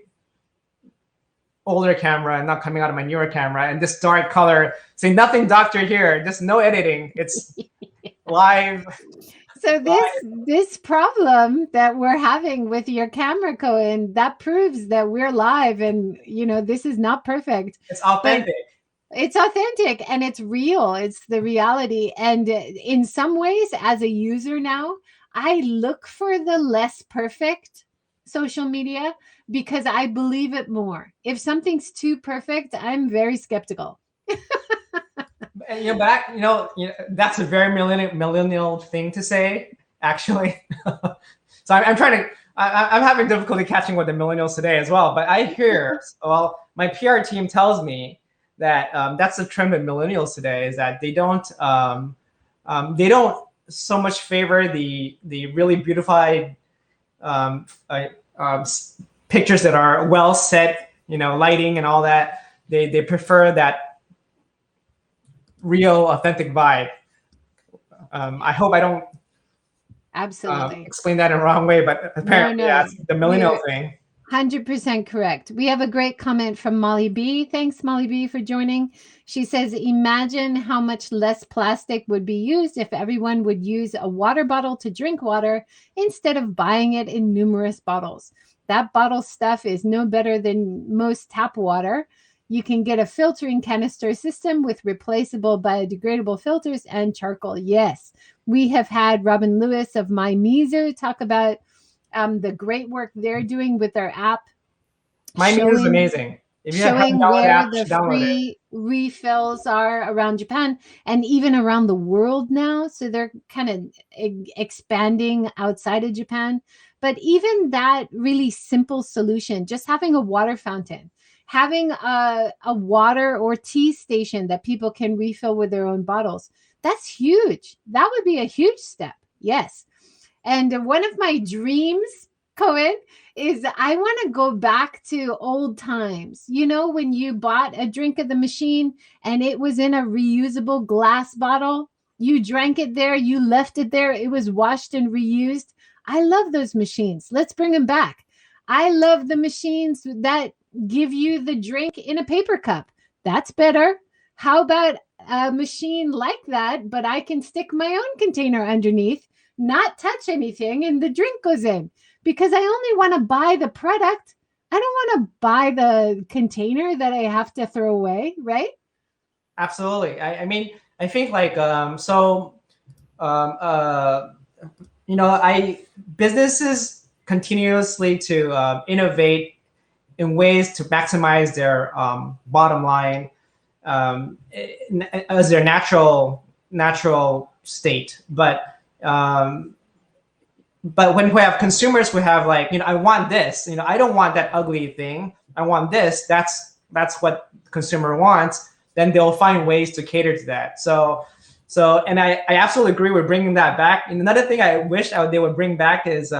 older camera and not coming out of my newer camera, and this dark color saying nothing doctor here, just no editing, it's live. So this problem that we're having with your camera, Kowen, that proves that we're live, and this is not perfect. It's authentic. It's authentic and it's real. It's the reality. And in some ways, as a user now, I look for the less perfect social media because I believe it more. If something's too perfect, I'm very skeptical. And that's a very millennial thing to say, actually. So I'm trying to. I'm having difficulty catching what the millennials today as well. But I hear, my PR team tells me that that's the trend with millennials today, is that they don't so much favor the really beautified pictures that are well set, lighting and all that. They prefer that real, authentic vibe. I hope I don't absolutely explain that in the wrong way, but apparently that's the millennial thing. 100% correct. We have a great comment from Molly B. Thanks, Molly B, for joining. She says, imagine how much less plastic would be used if everyone would use a water bottle to drink water instead of buying it in numerous bottles. That bottle stuff is no better than most tap water. You can get a filtering canister system with replaceable biodegradable filters and charcoal. Yes, we have had Robin Lewis of MyMizu talk about the great work they're doing with their app. MyMizu is amazing. If you showing where the free refills are around Japan and even around the world now. So they're kind of expanding outside of Japan. But even that really simple solution, just having a water fountain, having a water or tea station that people can refill with their own bottles, that's huge. That would be a huge step. Yes. And one of my dreams, Kowen, is I want to go back to old times. When you bought a drink at the machine and it was in a reusable glass bottle, you drank it there, you left it there, it was washed and reused. I love those machines. Let's bring them back. I love the machines that give you the drink in a paper cup. That's better. How about a machine like that, but I can stick my own container underneath, not touch anything, and the drink goes in? Because I only want to buy the product. I don't want to buy the container that I have to throw away, right? Absolutely. I mean, I think businesses continuously to innovate in ways to maximize their bottom line as their natural state. But when we have consumers, we have like, I want this. I don't want that ugly thing. I want this. That's what the consumer wants. Then they'll find ways to cater to that. And I absolutely agree with bringing that back. And another thing I wish they would bring back is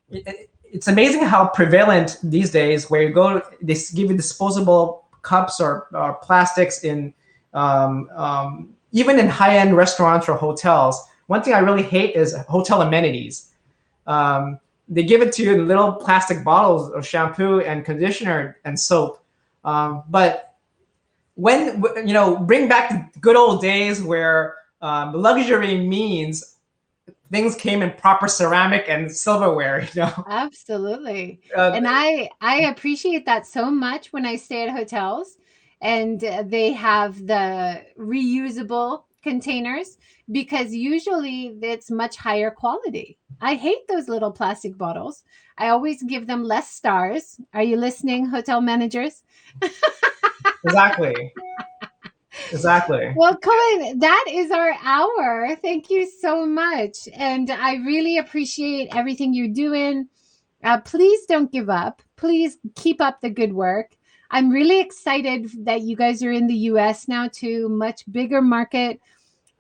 it's amazing how prevalent these days, where you go, they give you disposable cups or plastics in even in high-end restaurants or hotels. One thing I really hate is hotel amenities. They give it to you in little plastic bottles of shampoo and conditioner and soap. But when, bring back the good old days where luxury means things came in proper ceramic and silverware, Absolutely. And I appreciate that so much when I stay at hotels and they have the reusable containers, because usually it's much higher quality. I hate those little plastic bottles. I always give them less stars. Are you listening, hotel managers? Exactly. Well, Kowen, that is our hour. Thank you so much. And I really appreciate everything you're doing. Please don't give up. Please keep up the good work. I'm really excited that you guys are in the US now too, much bigger market.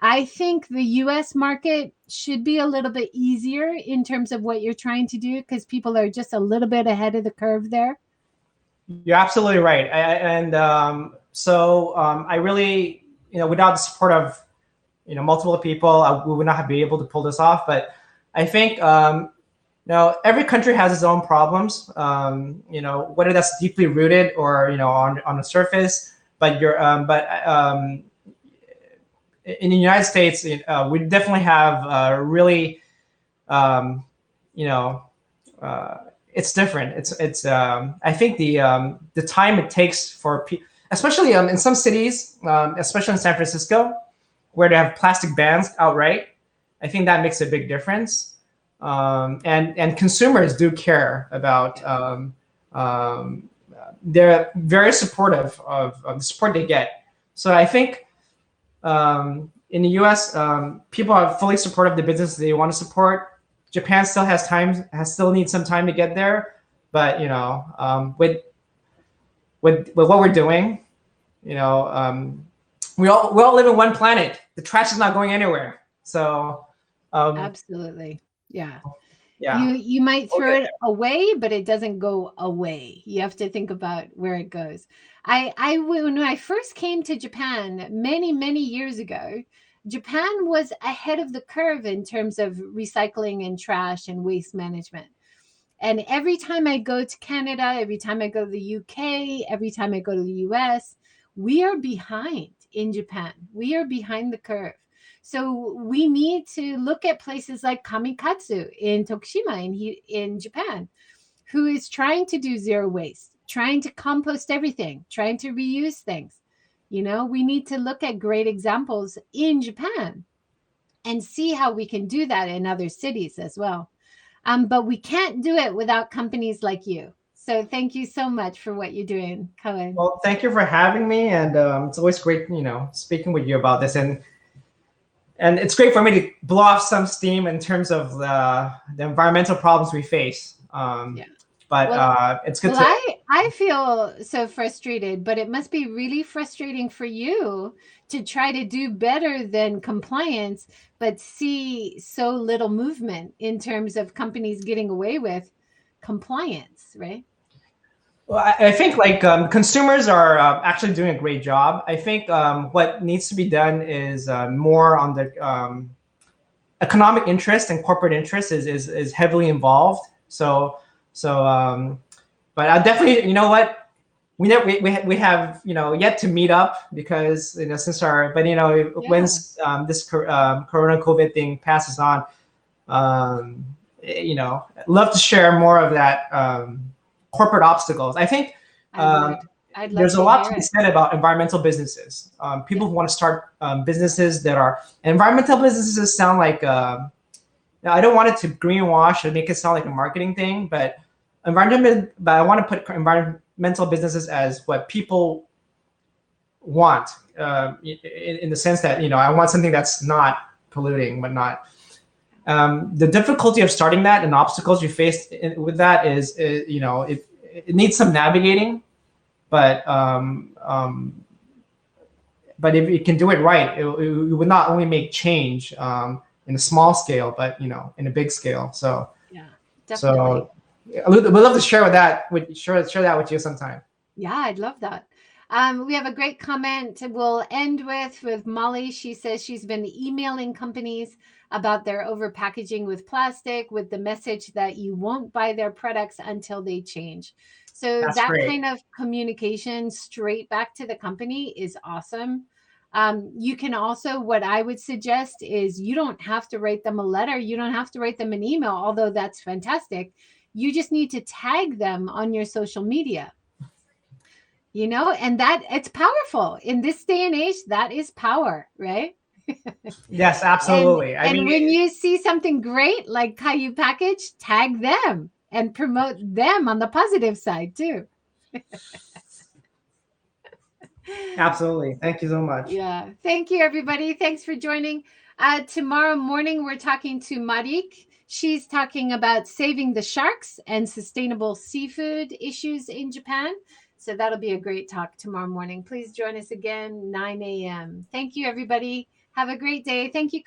I think the US market should be a little bit easier in terms of what you're trying to do, because people are just a little bit ahead of the curve there. You're absolutely right. So I really, without the support of, multiple people, we would not have been able to pull this off. But I think, every country has its own problems, whether that's deeply rooted or, on the surface. But in the United States, we definitely have really, it's different. It's I think the time it takes for people, especially in some cities, especially in San Francisco, where they have plastic bans outright, I think that makes a big difference. And consumers do care about. They're very supportive of the support they get. So I think in the U.S., people are fully supportive of the business they want to support. Japan still still needs some time to get there, but with what we're doing, we all live in one planet. The trash is not going anywhere. So absolutely, yeah. Yeah. You might throw it away, but it doesn't go away. You have to think about where it goes. When I first came to Japan many years ago, Japan was ahead of the curve in terms of recycling and trash and waste management. And every time I go to Canada, every time I go to the UK, every time I go to the US, we are behind in Japan. We are behind the curve. So we need to look at places like Kamikatsu in Tokushima in Japan, who is trying to do zero waste, trying to compost everything, trying to reuse things. We need to look at great examples in Japan and see how we can do that in other cities as well. But we can't do it without companies like you. So thank you so much for what you're doing, Kowen. Well, thank you for having me. And it's always great, speaking with you about this. And it's great for me to blow off some steam in terms of the environmental problems we face. But it's good I feel so frustrated, but it must be really frustrating for you to try to do better than compliance, but see so little movement in terms of companies getting away with compliance, right? Well, I think consumers are actually doing a great job. I think what needs to be done is more on the economic interest and corporate interest is heavily involved. But I definitely, we have yet to meet up because since once this Corona COVID thing passes on, love to share more of that corporate obstacles. I think there's a lot to be said about environmental businesses. People who want to start businesses that are environmental businesses sound like Now, I don't want it to greenwash and make it sound like a marketing thing, but I want to put environmental businesses as what people want, in the sense that, I want something that's not polluting, but not. The difficulty of starting that and the obstacles you face with that is, it needs some navigating, but if you can do it right, it would not only make change in a small scale, but in a big scale. So yeah, definitely. So we'd love to share that with you sometime. Yeah, I'd love that. We have a great comment we'll end with Molly. She says she's been emailing companies about their overpackaging with plastic with the message that you won't buy their products until they change. So That's that great. kind of communication straight back to the company is awesome. You can also, what I would suggest is you don't have to write them a letter. You don't have to write them an email, although that's fantastic. You just need to tag them on your social media. And that it's powerful in this day and age. That is power, right? Yes, absolutely. And when you see something great like KayuPackage, tag them and promote them on the positive side too. Absolutely. Thank you so much. Yeah. Thank you, everybody. Thanks for joining. Tomorrow morning, we're talking to Marik. She's talking about saving the sharks and sustainable seafood issues in Japan. So that'll be a great talk tomorrow morning. Please join us again, 9 a.m. Thank you, everybody. Have a great day. Thank you.